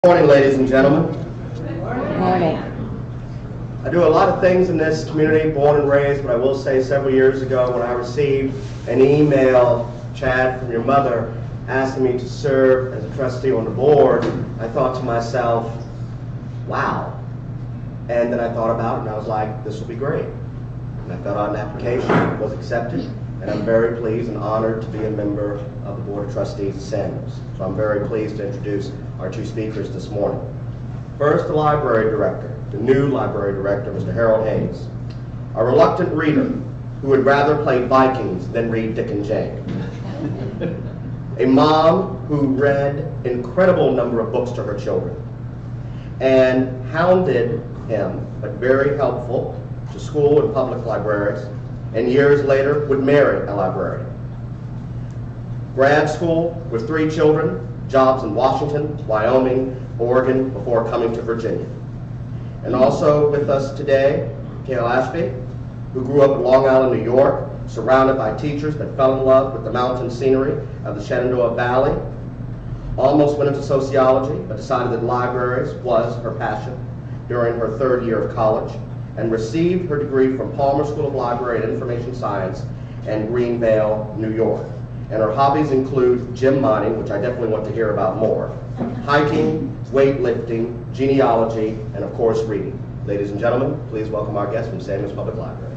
Good morning, ladies and gentlemen. Good morning. I do a lot of things in this community, born and raised, but I will say several years ago when I received an email, Chad, from your mother asking me to serve as a trustee on the board, I thought to myself, wow. And then I thought about it and I was like, this will be great. And I filled out an application, was accepted, and I'm very pleased and honored to be a member of the Board of Trustees of Samuels. So I'm very pleased to introduce our two speakers this morning. First, the library director, the new library director, Mr. Harold Hayes, a reluctant reader who would rather play Vikings than read Dick and Jane. A mom who read incredible number of books to her children and hounded him, but very helpful, to school and public libraries, and years later would marry a librarian. Grad school with 3 children, jobs in Washington, Wyoming, Oregon, before coming to Virginia. And also with us today, Cale Ashby, who grew up in Long Island, New York, surrounded by teachers that fell in love with the mountain scenery of the Shenandoah Valley, almost went into sociology, but decided that libraries was her passion during her 3rd year of college, and received her degree from Palmer School of Library and Information Science in Greenvale, New York. And her hobbies include gym mining, which I definitely want to hear about more, hiking, weightlifting, genealogy, and of course reading. Ladies and gentlemen, please welcome our guest from Samuels Public Library.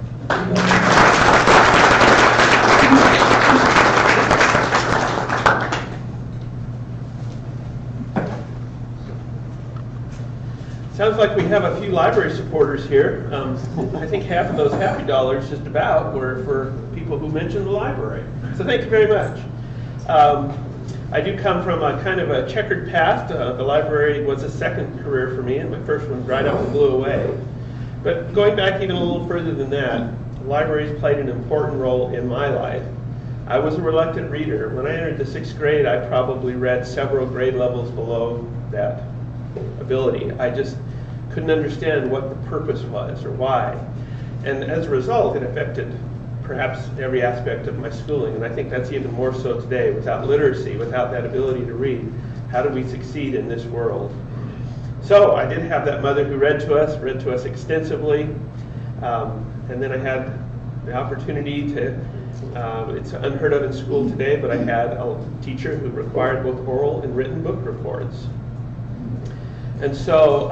Sounds like we have a few library supporters here. I think half of those happy dollars just about were for people who mentioned the library. So thank you very much. I do come from a kind of a checkered past. The library was a second career for me, and my first one dried up and blew away. But going back even a little further than that, libraries played an important role in my life. I was a reluctant reader. When I entered the 6th grade, I probably read several grade levels below that ability. I just couldn't understand what the purpose was or why. And as a result, it affected perhaps every aspect of my schooling. And I think that's even more so today. Without literacy, without that ability to read, how do we succeed in this world? So I did have that mother who read to us extensively. And then I had the opportunity to, it's unheard of in school today, but I had a teacher who required both oral and written book reports. And so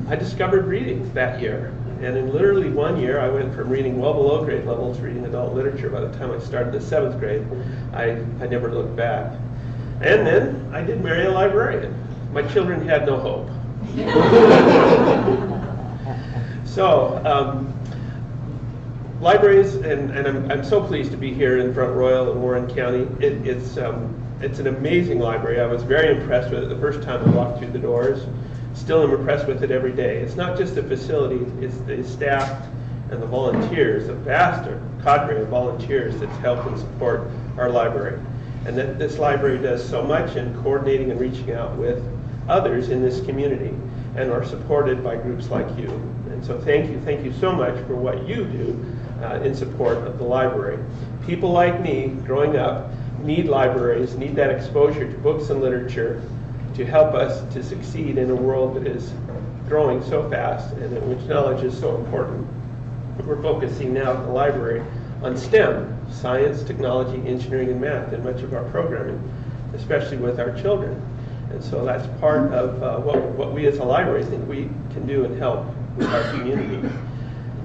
I discovered reading that year. And in literally 1 year, I went from reading well below grade level to reading adult literature. By the time I started the 7th grade, I never looked back. And then I did marry a librarian. My children had no hope. So libraries, and I'm so pleased to be here in Front Royal in Warren County. It's an amazing library. I was very impressed with it the first time I walked through the doors. Still am impressed with it every day. It's not just the facility, it's the staff and the volunteers, a vast cadre of volunteers that help and support our library. And that this library does so much in coordinating and reaching out with others in this community and are supported by groups like you. And so thank you so much for what you do in support of the library. People like me, growing up, need libraries, need that exposure to books and literature to help us to succeed in a world that is growing so fast and in which knowledge is so important. We're focusing now at the library on STEM, science, technology, engineering, and math in much of our programming, especially with our children. And so that's part of what we as a library think we can do and help with our community.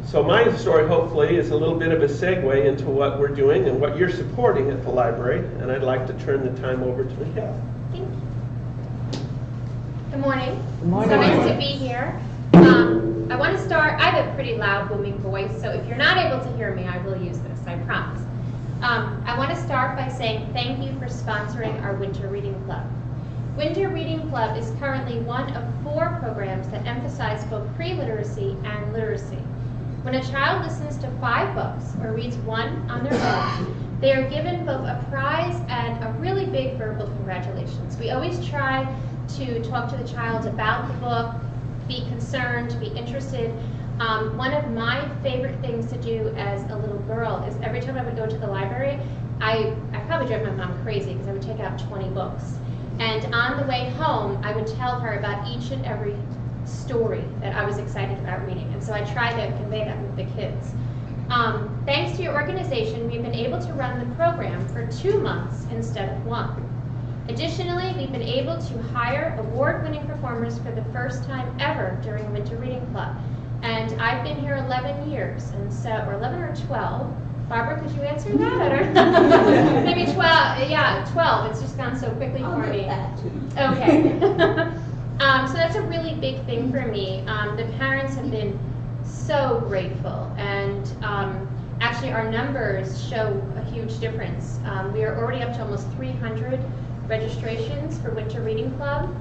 So my story, hopefully, is a little bit of a segue into what we're doing and what you're supporting at the library. And I'd like to turn the time over to Michelle. Thank you. Good morning. Good morning. So nice to be here. I want to start, I have a pretty loud, booming voice, so if you're not able to hear me, I will use this, I promise. I want to start by saying thank you for sponsoring our Winter Reading Club. Winter Reading Club is currently one of 4 programs that emphasize both pre-literacy and literacy. When a child listens to 5 books or reads 1 on their own, they are given both a prize and a really big verbal congratulations. We always try to talk to the child about the book, be concerned, be interested. One of my favorite things to do as a little girl is every time I would go to the library, I probably drove my mom crazy because I would take out 20 books. And on the way home, I would tell her about each and every story that I was excited about reading. And so I try to convey that with the kids. Thanks to your organization, we've been able to run the program for 2 months instead of 1. Additionally, we've been able to hire award-winning performers for the first time ever during Winter Reading Club. And I've been here 11 years, and so, or 11 or 12. Barbara, could you answer that? I don't know. Maybe 12, yeah, 12. It's just gone so quickly for me. Okay. So that's a really big thing for me. The parents have been so grateful, and actually our numbers show a huge difference. We are already up to almost 300 registrations for Winter Reading Club.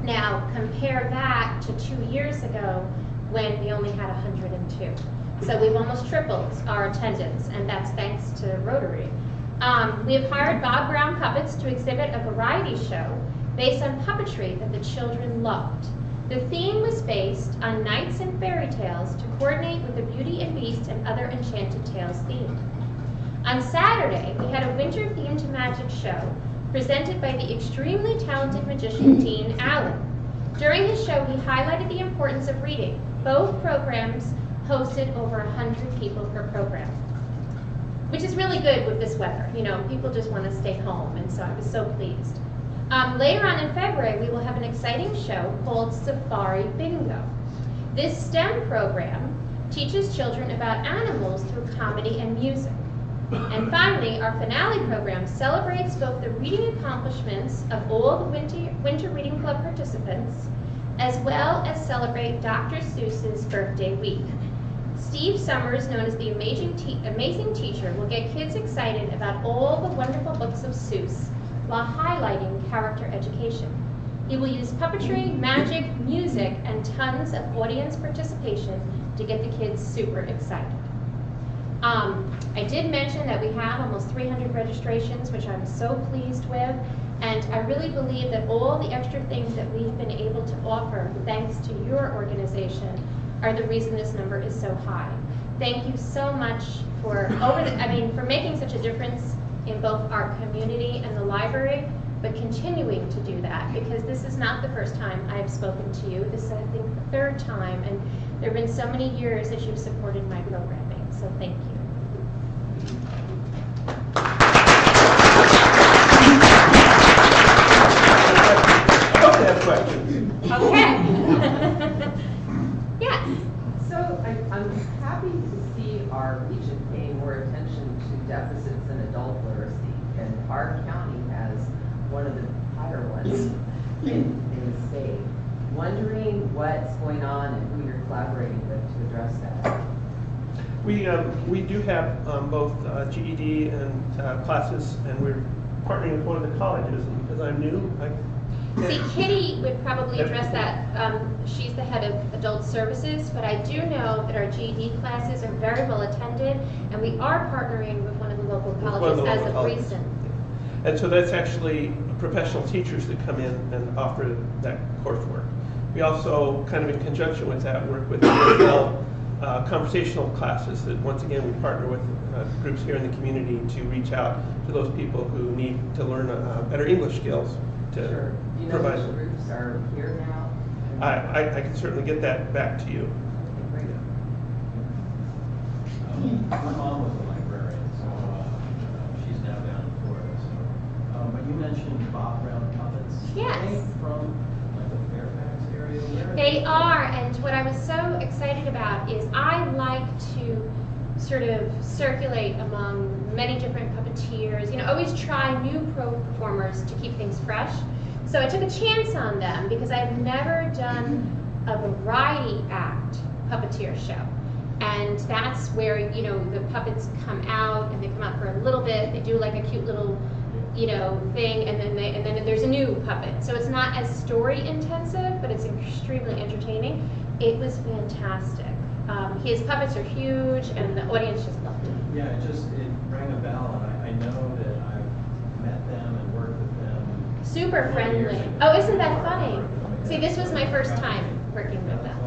Now compare that to 2 years ago when we only had 102. So we've almost tripled our attendance, and that's thanks to Rotary. We have hired Bob Brown Puppets to exhibit a variety show based on puppetry that the children loved. The theme was based on knights and fairy tales to coordinate with the Beauty and Beast and other enchanted tales theme. On Saturday, we had a winter-themed magic show presented by the extremely talented magician Dean Allen. During his show, he highlighted the importance of reading. Both programs hosted over 100 people per program, which is really good with this weather. You know, people just want to stay home, and so I was so pleased. Later on in February, we will have an exciting show called Safari Bingo. This STEM program teaches children about animals through comedy and music. And finally, our finale program celebrates both the reading accomplishments of all the Winter Reading Club participants, as well as celebrate Dr. Seuss's birthday week. Steve Summers, known as the Amazing Teacher, will get kids excited about all the wonderful books of Seuss while highlighting character education. He will use puppetry, magic, music, and tons of audience participation to get the kids super excited. I did mention that we have almost 300 registrations, which I'm so pleased with, and I really believe that all the extra things that we've been able to offer, thanks to your organization, are the reason this number is so high. Thank you so much for for making such a difference in both our community and the library, but continuing to do that, because this is not the first time I have spoken to you. This is, I think, the 3rd time, and there have been so many years that you've supported my programming, so thank you. I hope you have questions. Okay. Yes. So I'm happy to see our region paying more attention to deficits in adult literacy, and our county has one of the higher ones in the state. Wondering what's going on and who you're collaborating with to address that. We do have both GED and classes, and we're partnering with one of the colleges. And because I'm new, See, Kitty would probably address that. She's the head of adult services, but I do know that our GED classes are very well attended, and we are partnering with one of the local colleges as of recent. And so that's actually professional teachers that come in and offer that coursework. We also, kind of in conjunction with that, work with EFL conversational classes that, once again, we partner with groups here in the community to reach out to those people who need to learn better English skills. To Sure. Do you know provide which groups are here now? I can certainly get that back to you. Great. My mom was a librarian, so she's now down in Florida. So, but you mentioned Bob Brown Puppets. Yes. Are they from like the Fairfax area? Where They are, and what I was so excited about is I like to sort of circulate among many different puppeteers, always try new performers to keep things fresh. So I took a chance on them because I've never done a variety act puppeteer show. And that's where, the puppets come out, and they come out for a little bit, they do like a cute little, thing, and then there's a new puppet. So it's not as story intensive, but it's extremely entertaining. It was fantastic. His puppets are huge, and the audience just loved it. Yeah, it rang a bell, and I know that I've met them and worked with them. Super many years friendly. ago. Oh, isn't that funny? See, this was my first time working with them.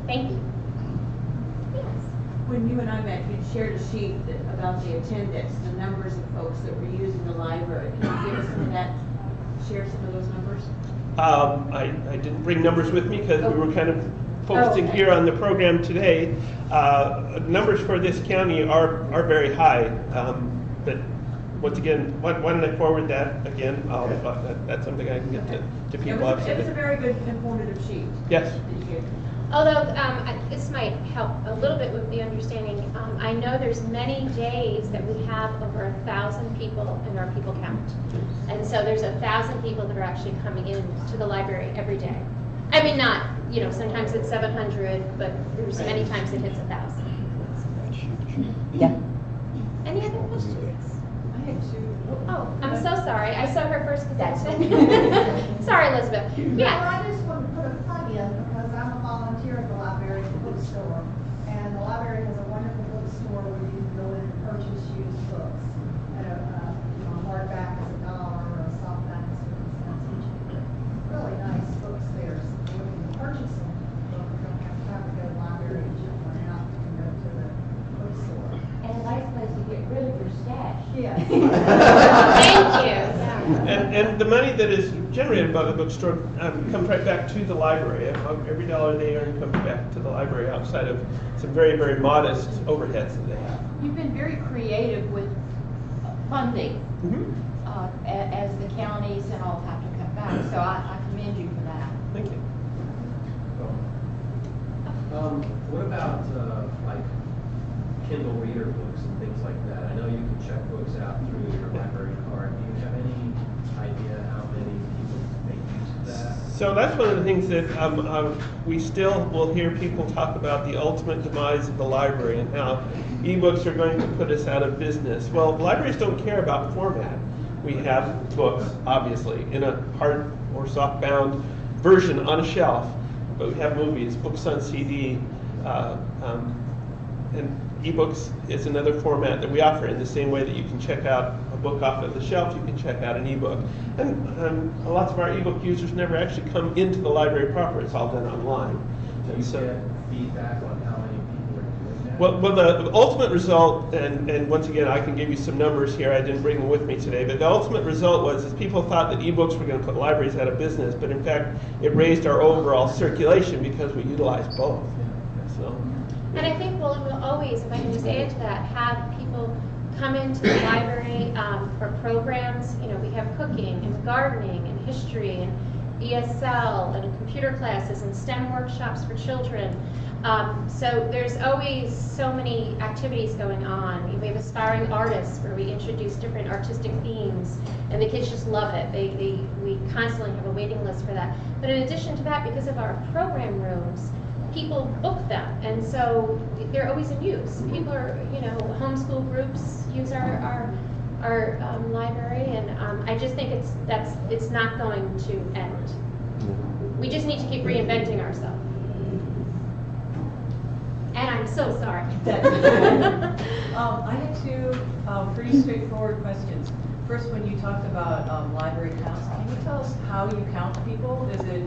Thank you. Yes. When you and I met, you shared a sheet about the attendance, the numbers of folks that were using the library. Can you give us some of that share some of those numbers? I didn't bring numbers with me because we were kind of focusing Oh, okay. here on the program today. Numbers for this county are very high, but once again, why don't I forward that again? That's something I can get to It people. was a Absolutely. very good informative sheet. Yes. that you gave. Although, this might help a little bit with the understanding, I know there's many days that we have over 1,000 people in our people count. And so there's 1,000 people that are actually coming in to the library every day. I mean, not, sometimes it's 700, but there's many times it hits 1,000. Yeah. Any other questions? I had two. Oh, I'm so sorry. I saw her first question. Sorry, Elizabeth. Well, Yes. I just want to put a plug in because I'm a volunteer at the library bookstore. And the library has a wonderful bookstore where you can go in and purchase used books. At a hardback is $1 or a softback is 50 cents each. Really nice books there. So when you purchase them, you don't have to go to the library and check one out. You can go to the bookstore. And a nice place to get rid of your stash. Yes. Thank you. Yeah. And the money that is generated by the bookstore comes right back to the library. Every dollar they earn comes back to the library outside of some very, very modest overheads that they have. You've been very creative with funding, as the counties and all have to cut back, so I commend you for that. Thank you. What about, like Kindle Reader books and things like that? I know you can check books out through your library card. Do you have any idea how many people make use of that? So that's one of the things that we still will hear people talk about, the ultimate demise of the library and how ebooks are going to put us out of business. Well, libraries don't care about format. We have books, obviously, in a hard or soft-bound version on a shelf, but we have movies, books on CD, and ebooks is another format that we offer in the same way that you can check out a book off of the shelf, you can check out an ebook. And lots of our ebook users never actually come into the library proper, it's all done online. Do And you so, get feedback on how many people are doing that? well, the ultimate result, and once again, I can give you some numbers here, I didn't bring them with me today, but the ultimate result was is people thought that ebooks were going to put libraries out of business, but in fact, it raised our overall circulation because we utilized both. So. And I think we'll always, if I can just add to that, have people come into the library for programs. We have cooking and gardening and history and ESL and computer classes and STEM workshops for children. So there's always so many activities going on. We have aspiring artists where we introduce different artistic themes, and the kids just love it. We constantly have a waiting list for that. But in addition to that, because of our program rooms, people book them, and so they're always in use. People are, homeschool groups use our library, and I just think it's not going to end. We just need to keep reinventing ourselves. And I'm so sorry. I had two pretty straightforward questions. First, when you talked about library counts, can you tell us how you count people? Is it,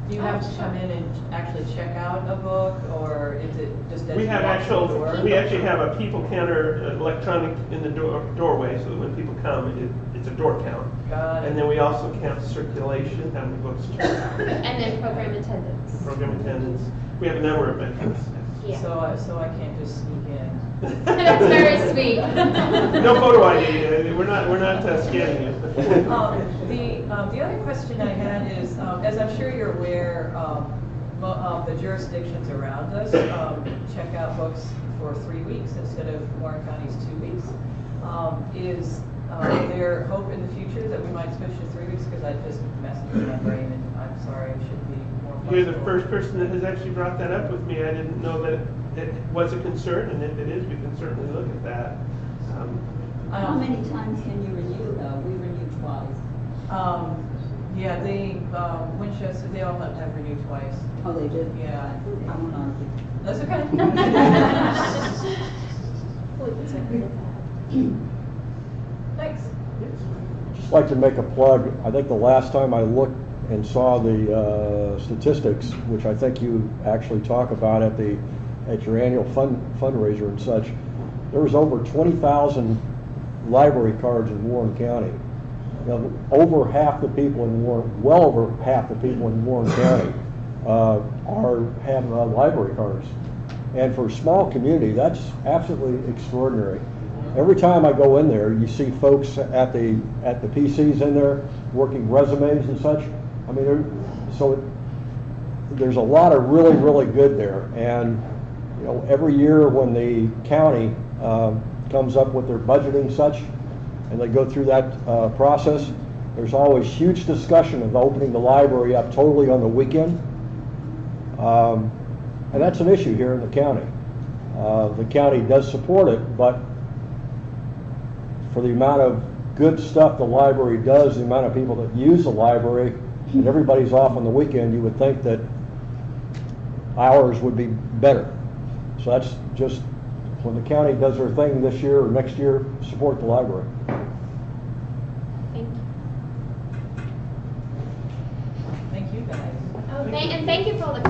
do you have to come in and actually check out a book, or is it just as We you have walk through the door? we actually have a people counter electronic in the doorway, so that when people come, it's a door count. Got it. And then we also count circulation, how many books checked out, And then program attendance. program attendance. We have a number of metrics. Yeah. So I can't just sneak in. That's very sweet. No photo ID, we're not scanning you. The other question I had is, as I'm sure you're aware, the jurisdictions around us check out books for 3 weeks instead of Warren County's 2 weeks. Is there hope in the future that we might switch to 3 weeks? Because I just messed with my brain, and I'm sorry, I should be more flexible. You're the first person that has actually brought that up with me. I didn't know that it was a concern, and if it is, we can certainly look at that. How many times can you renew though? We renew twice. Yeah, Winchester, they all have to renew twice. Oh, they did? Yeah. I won't argue. That's okay. Thanks. Just like to make a plug. I think the last time I looked and saw the statistics, which I think you actually talk about at your annual fundraiser and such, there was over 20,000 library cards in Warren County. over half the people in Warren, well over half the people in Warren County have library cards. And for a small community, that's absolutely extraordinary. Every time I go in there, you see folks at the PCs in there working resumes and such. I mean, there's a lot of really, really good there. And every year when the county comes up with their budgeting and such, and they go through that process, there's always huge discussion of opening the library up totally on the weekend. And that's an issue here in the county. The county does support it, but for the amount of good stuff the library does, the amount of people that use the library, and everybody's off on the weekend, you would think that hours would be better. So that's just, when the county does their thing this year or next year, support the library. Thank you. Thank you, guys. And thank you for all the